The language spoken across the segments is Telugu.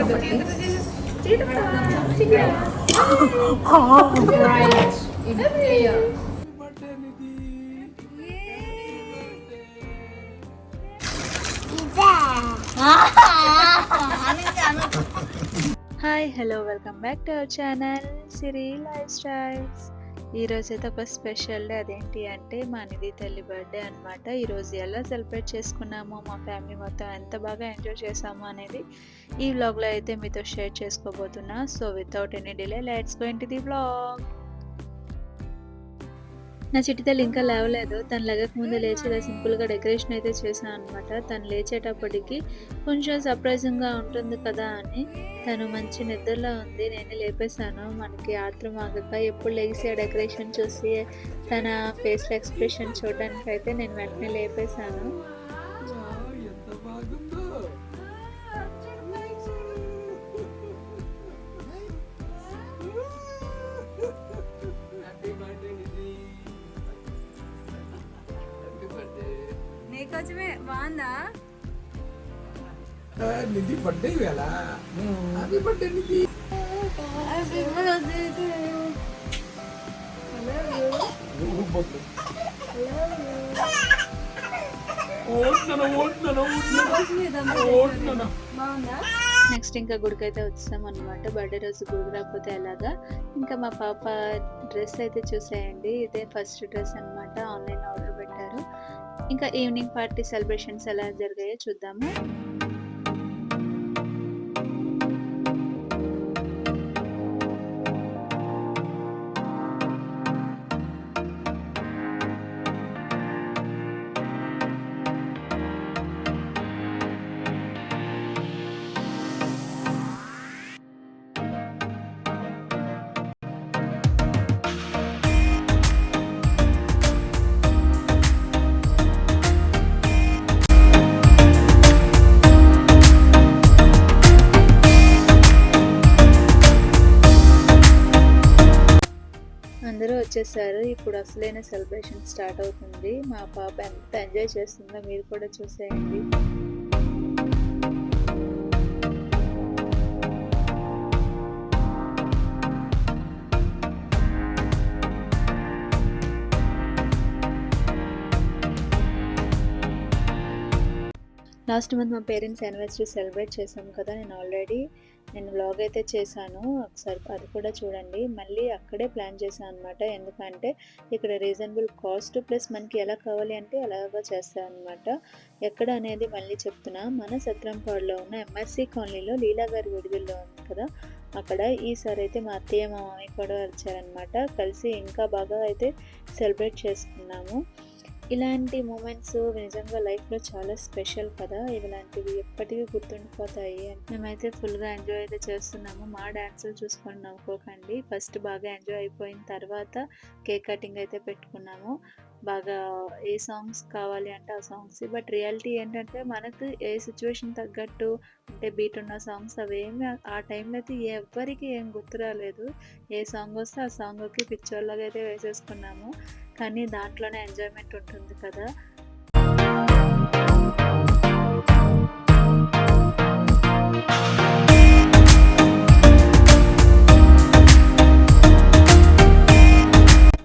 Hi hello welcome back to our channel Siri life styles. ఈరోజు అయితే ఒక స్పెషల్ డే. అదేంటి అంటే మా నిధి తల్లి బర్త్డే అనమాట. ఈరోజు ఎలా సెలబ్రేట్ చేసుకున్నామో, మా ఫ్యామిలీ మొత్తం ఎంత బాగా ఎంజాయ్ చేసామో అనేది ఈ వ్లాగ్లో అయితే మీతో షేర్ చేసుకోబోతున్నా. So without any delay let's go into the vlog. నా చిట్టి తల్లి ఇంకా లేవలేదు. తను లేగక ముందే లేచి ఇలా సింపుల్గా డెకరేషన్ అయితే చేశాను అనమాట. తను లేచేటప్పటికి కొంచెం సర్ప్రైజింగ్గా ఉంటుంది కదా అని తను మంచి నిద్రలో ఉంది. నేను లేపేశాను. మనకి ఆత్రం ఆగక ఎప్పుడు లేచి ఆ డెకరేషన్ చూసి తన ఫేస్లో ఎక్స్ప్రెషన్ చూడడానికి అయితే నేను వెంటనే లేపేశాను. బాగుందా నిధి బర్త్డే వేళ హ్యాపీ బర్త్డే నిధి. నెక్స్ట్ ఇంకా గుడికి అయితే వచ్చాం అనమాట. బర్త్డే రోజు గుడికి రాకపోతే ఎలాగా. ఇంకా మా పాప డ్రెస్ అయితే చూసేయండి. ఇదే ఫస్ట్ డ్రెస్ అనమాట. ఆన్లైన్ ఆర్డర్ పెట్టారు. ఇంకా ఈవినింగ్ పార్టీ సెలబ్రేషన్స్ ఎలా జరిగాయో చూద్దాము. అందరూ వచ్చేసారు. ఇప్పుడు అసలైన సెలబ్రేషన్ స్టార్ట్ అవుతుంది. మా పాప ఎంత ఎంజాయ్ చేస్తుందో మీరు కూడా చూసేయండి. లాస్ట్ మంత్ మా పేరెంట్స్ యానివర్సరీ సెలబ్రేట్ చేసాం కదా. నేను వ్లాగ్ అయితే చేశాను. ఒకసారి అది కూడా చూడండి. మళ్ళీ అక్కడే ప్లాన్ చేశాను అనమాట. ఎందుకంటే ఇక్కడ రీజనబుల్ కాస్ట్ ప్లస్ మనకి ఎలా కావాలి అంటే అలాగా చేస్తాను అనమాట. ఎక్కడ అనేది మళ్ళీ చెప్తున్నా. మన సత్రంపాడులో ఉన్న ఎంఆర్సీ కాలనీలో లీలా గారి విడుదలలో ఉంది కదా, అక్కడ ఈసారి అయితే మా అత్తయ్య మా మామయ్య కూడా వచ్చారనమాట. కలిసి ఇంకా బాగా అయితే సెలబ్రేట్ చేసుకున్నాము. ఇలాంటి మూమెంట్స్ నిజంగా లైఫ్లో చాలా స్పెషల్ కదా. ఇలాంటివి ఎప్పటికీ గుర్తుండిపోతాయి. మేమైతే ఫుల్గా ఎంజాయ్ అయితే చేస్తున్నాము. మా డ్యాన్సులు చూసుకొని నవ్వుకోకండి. ఫస్ట్ బాగా ఎంజాయ్ అయిపోయిన తర్వాత కేక్ కటింగ్ అయితే పెట్టుకున్నాము. బాగా ఏ సాంగ్స్ కావాలి అంటే ఆ సాంగ్స్. బట్ రియాలిటీ ఏంటంటే మనకు ఏ సిచ్యువేషన్ తగ్గట్టు అంటే బీట్ ఉన్న సాంగ్స్ అవేమి ఆ టైంలో అయితే ఎవ్వరికి ఏం గుర్తు రాలేదు. ఏ సాంగ్ వస్తే ఆ సాంగ్కి పిక్చర్లాగా అయితే వేసేసుకున్నాము. కానీ దాంట్లోనే ఎంజాయ్మెంట్ ఉంటుంది కదా.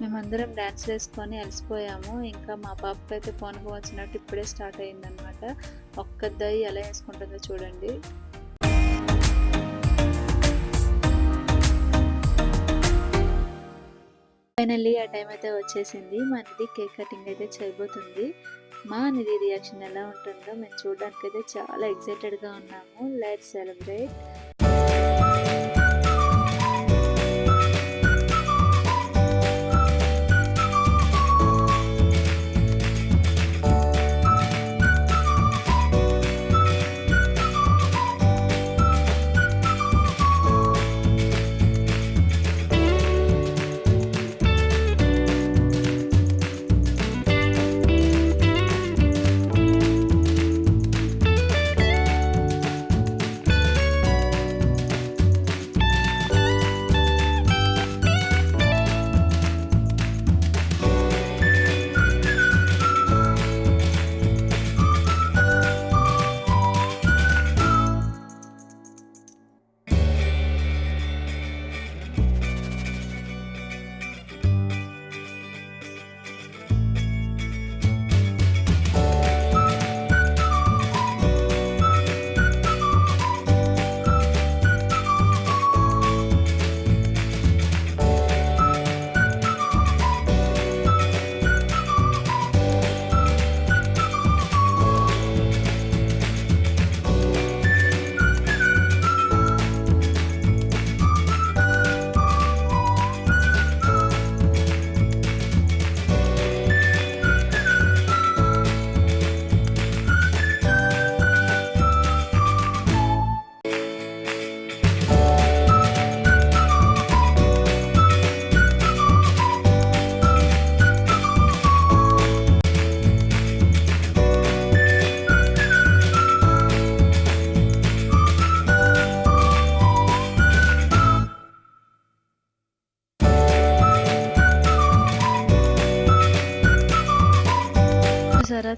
మేమందరం డ్యాన్స్ వేసుకొని అలసిపోయాము. ఇంకా మా పాపకి అయితే పోనుకు వచ్చినట్టు ఇప్పుడే స్టార్ట్ అయిందనమాట. ఒక్కదాయి ఎలా వేసుకుంటుందో చూడండి. ఫైనల్లీ ఆ టైం అయితే వచ్చేసింది. మా నిధి కేక్ కటింగ్ అయితే చేయబోతుంది. మా నిధి రియాక్షన్ ఎలా ఉంటుందో మేము చూడడానికి అయితే చాలా ఎక్సైటెడ్గా ఉన్నాము. Let's celebrate.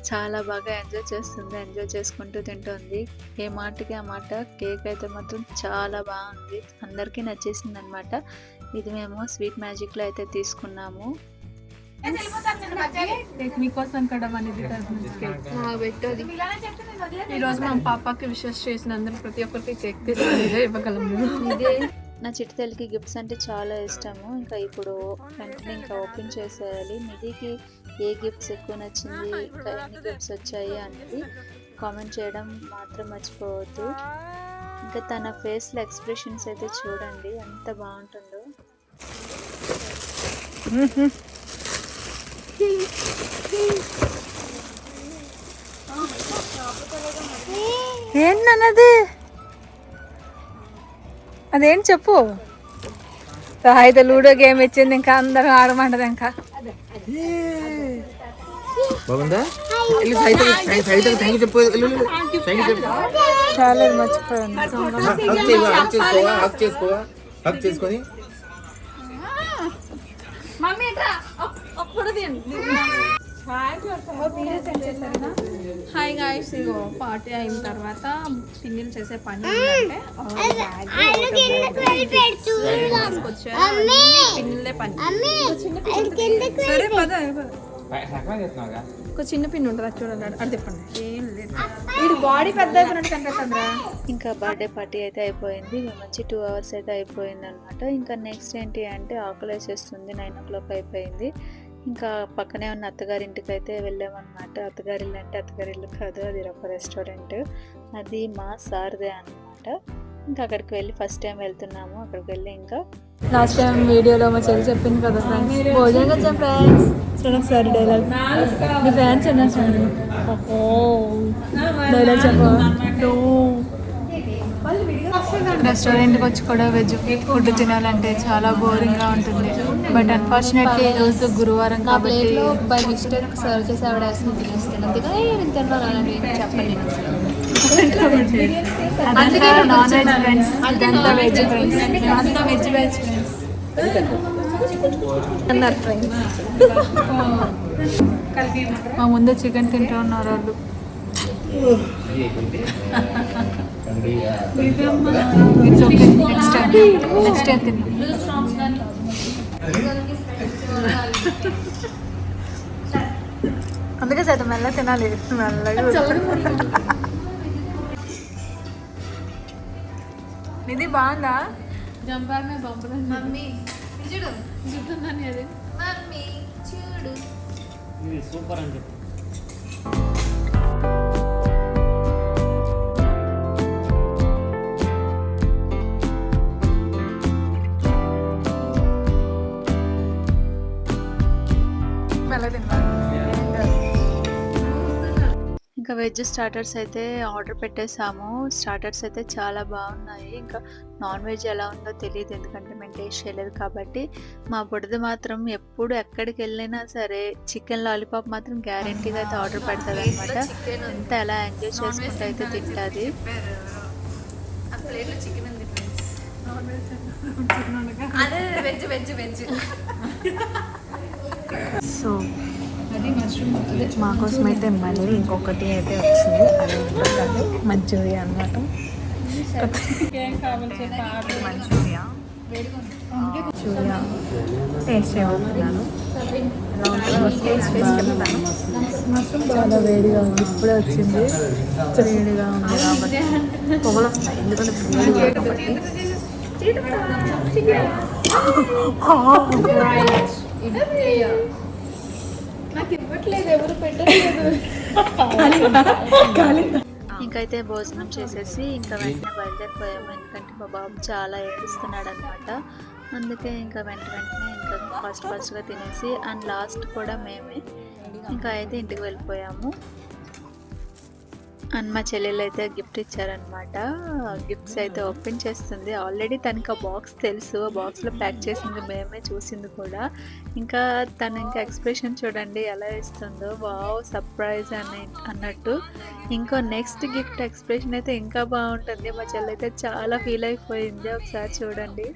చాలా బాగా ఎంజాయ్ చేస్తుంది. ఎంజాయ్ చేసుకుంటూ తింటుంది. ఏ మాటకి ఆ మాట. కేక్ అయితే మాత్రం చాలా బాగుంది. అందరికీ నచ్చేసిందనమాట. ఇది మేము స్వీట్ మ్యాజిక్‌లో అయితే తీసుకున్నాము. మీకోసం కూడా మనది ఈరోజు మా పాపకి విషెస్ చేసినందుకు ప్రతి ఒక్కరికి కేక్ తీసుకుని ఇవ్వగలము. నా చిట్టి తల్లికి గిఫ్ట్స్ అంటే చాలా ఇష్టము. ఇంకా ఇప్పుడు వెంటనే ఇంకా ఓపెన్ చేసేయాలి. నిధికి ఏ గిఫ్ట్స్ ఎక్కువ నచ్చింది, ఇంకా ఎన్ని గిఫ్ట్స్ వచ్చాయి అనేది కామెంట్ చేయడం మాత్రం మర్చిపోవద్దు. ఇంకా తన ఫేస్లో ఎక్స్ప్రెషన్స్ అయితే చూడండి ఎంత బాగుంటుందో. ఏంటన్నది అదేంటి చెప్పు. అయితే లూడో గేమ్ ఇచ్చింది, ఇంకా అందరం ఆడమంటది. ఇంకా బాగుందా? చాలా మర్చిపోయాను. చేసుకొని హాయ్ గాయ్స్, ఇగో పార్టీ అయిన తర్వాత సింగిల్ చేసే పని ఏంటంటే పిన్నులే పని. సరే పద, ఒక చిన్న పిన్ ఉంటుంది అది చూడాలి. అది చెప్పండి. ఏం లేదు, వీడి బాడీ పెద్ద అయిపోయినట్టు కనిపిస్తుందిరా. ఇంకా బర్త్డే పార్టీ అయితే అయిపోయింది. మేము వచ్చి 2 hours అయితే అయిపోయింది అనమాట. ఇంకా నెక్స్ట్ ఏంటి అంటే ఆకలి వేసేస్తుంది. 9 o'clock అయిపోయింది. ఇంకా పక్కనే ఉన్న అత్తగారింటికి అయితే వెళ్ళామన్నమాట. అత్తగారిల్లు అంటే అత్తగారిల్లు కాదు, అది ఒక రెస్టారెంట్. అది మా సార్దే అనమాట. ఇంకా అక్కడికి వెళ్ళి ఫస్ట్ టైం వెళ్తున్నాము. అక్కడికి వెళ్ళి ఇంకా లాస్ట్ టైం వీడియోలో మా చెల్లి చెప్పింది కదా ఫ్రెండ్స్, భోజనం వచ్చాం ఫ్రెండ్స్. చూడండి ఒకసారి డైలాగ్. మీ ఫ్యాన్స్ ఉన్నా చూడండి. డైలాగ్ చెప్పు. రెస్టారెంట్కి వచ్చి కూడా వెజ్ ఫుడ్ తినాలంటే చాలా బోరింగ్గా ఉంటుంది. బట్ అన్ఫార్చునేట్లీ ఈరోజు గురువారం కాబట్టి బై మిస్టేక్ సర్వ్ చేసి ఆవిడ వేసుకుని తినేస్తాను. అందుకని నేను తిన్నాను చెప్పండి. అందుకే నాన్ వెజ్ ఫ్రెండ్స్, అదంతా వెజ్ ఫ్రెండ్స్, అంతా వెజ్ ఫ్రెండ్స్ అన్నారు ఫ్రెండ్స్. మా ముందే చికెన్ తింటూ ఉన్నారు వాళ్ళు. ఇట్స్ ఓకే, నెక్స్ట్ టైం తిన్నాం. అందుకే సైతం మెల్లగా తినాలి, మెల్లగా. ఇది బాగుందా? జంపార్ మే పంపడం మమ్మీ చూడు చూస్తుందని అది మమ్మీ చూడు ఇది సూపర్ అని చెప్పు. ఇంకా వెజ్ స్టార్టర్స్ అయితే ఆర్డర్ పెట్టేసాము. స్టార్టర్స్ అయితే చాలా బాగున్నాయి. ఇంకా నాన్ వెజ్ ఎలా ఉందో తెలియదు, ఎందుకంటే మేము టేస్ట్ చేయలేదు కాబట్టి. మా బుడది మాత్రం ఎప్పుడు ఎక్కడికి వెళ్ళినా సరే చికెన్ లాలీపాప్ మాత్రం గ్యారెంటీగా అయితే ఆర్డర్ పెడతాది అనమాట. ఎంత ఎలా ఎంజాయ్ చేసుకుంటూ అయితే తింటుంది. సో అది మష్రూమ్ మా కోసం అయితే మళ్ళీ ఇంకొకటి అయితే వచ్చింది. అది కాదు, మంచూరియా అనమాట. మంచూరియా టేస్ట్ చేయబోతున్నాను. చాలా వేడిగా ఉంది, ఇప్పుడే వచ్చింది. వేడిగా ఉంది కాబట్టి పొగలు వస్తాయి, ఎందుకంటే వేడిగా కాబట్టి. ఇంకైతే భోజనం చేసేసి ఇంకా వెంటనే బయలుదేరిపోయాము. ఎందుకంటే మా బాబు చాలా ఏడుస్తున్నాడు అనమాట. అందుకే ఇంకా వెంటనే ఇంకా ఫాస్ట్గా తినేసి అండ్ లాస్ట్ కూడా మేమే ఇంకా అయితే ఇంటికి వెళ్ళిపోయాము. అండ్ మా చెల్లెలు అయితే గిఫ్ట్ ఇచ్చారనమాట. గిఫ్ట్స్ అయితే ఓపెన్ చేస్తుంది. ఆల్రెడీ తనకి ఆ బాక్స్ తెలుసు, ఆ బాక్స్లో ప్యాక్ చేసింది మేమే, చూసింది కూడా. ఇంకా తను ఇంకా ఎక్స్ప్రెషన్ చూడండి ఎలా ఇస్తుందో, వావ్ సర్ప్రైజ్ అన్నట్టు. ఇంకో నెక్స్ట్ గిఫ్ట్ ఎక్స్ప్రెషన్ అయితే ఇంకా బాగుంటుంది. మా చెల్లి అయితే చాలా ఫీల్ అయిపోయింది, ఒకసారి చూడండి.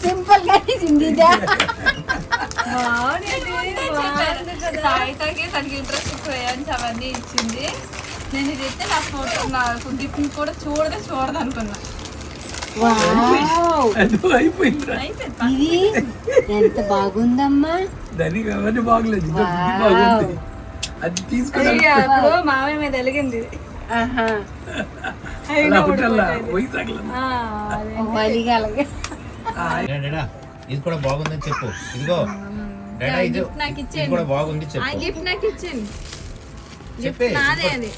సింపుల్ గా సింగిదా సాయితకి తనకి ఇంట్రెస్ట్ క్రేయాన్స్ అవన్నీ ఇచ్చింది. నేను ఇది అయితే నా ఫోటో నాకు గిఫ్ట్ కూడా చూడదు అనుకున్నా. అయిపోయింది. ఇది ఎంత బాగుందమ్మా. దానికి అవన్నీ బాగలేదు, ఇంకా బుద్ధి బాగుంది. అది తీసుకుని అప్పుడు మామయ్య మీద వెలిగింది. వలిగా అలాగే డాడా ఇది కూడా బాగుందని చెప్పు. ఇదిగో డాడా ఇది నాకు ఇది కూడా బాగుంది ఆ చెప్పు. గిఫ్ట్ నాకు ఇచ్చింది. గిఫ్ట్ చెప్పే నాదే అది.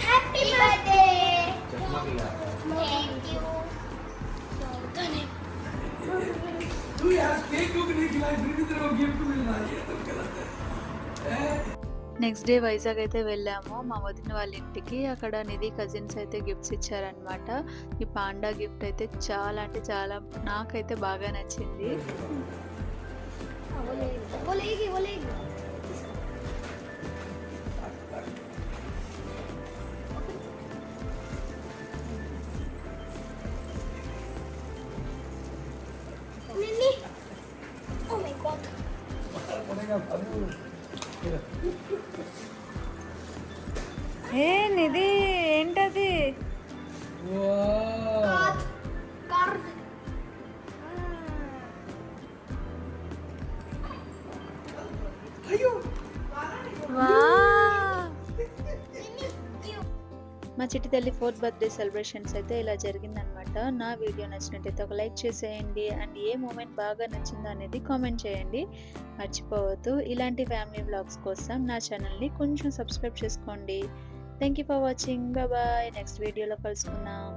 Happy birthday thank you next day Vizag అయితే వెళ్ళాము మా వదిన వాళ్ళ ఇంటికి. అక్కడ నిధి కజిన్స్ అయితే గిఫ్ట్స్ ఇచ్చారనమాట. ఈ పాండా గిఫ్ట్ అయితే చాలా అంటే చాలా నాకైతే బాగా నచ్చింది. ఓ మై గాడ్ ఏ నిధి ఏంటది? కార్డ్ మా చిట్టి తల్లి 4th బర్త్డే సెలబ్రేషన్స్ అయితే ఇలా జరిగిందనమాట. నా వీడియో నచ్చినట్టయితే ఒక లైక్ చేసేయండి. అండ్ ఏ మూమెంట్ బాగా నచ్చిందో అనేది కామెంట్ చేయండి. మర్చిపోవద్దు, ఇలాంటి ఫ్యామిలీ వ్లాగ్స్ కోసం నా ఛానల్ని కొంచెం సబ్స్క్రైబ్ చేసుకోండి. Thank you for watching. Bye. Next వీడియోలో కలుసుకుందాం.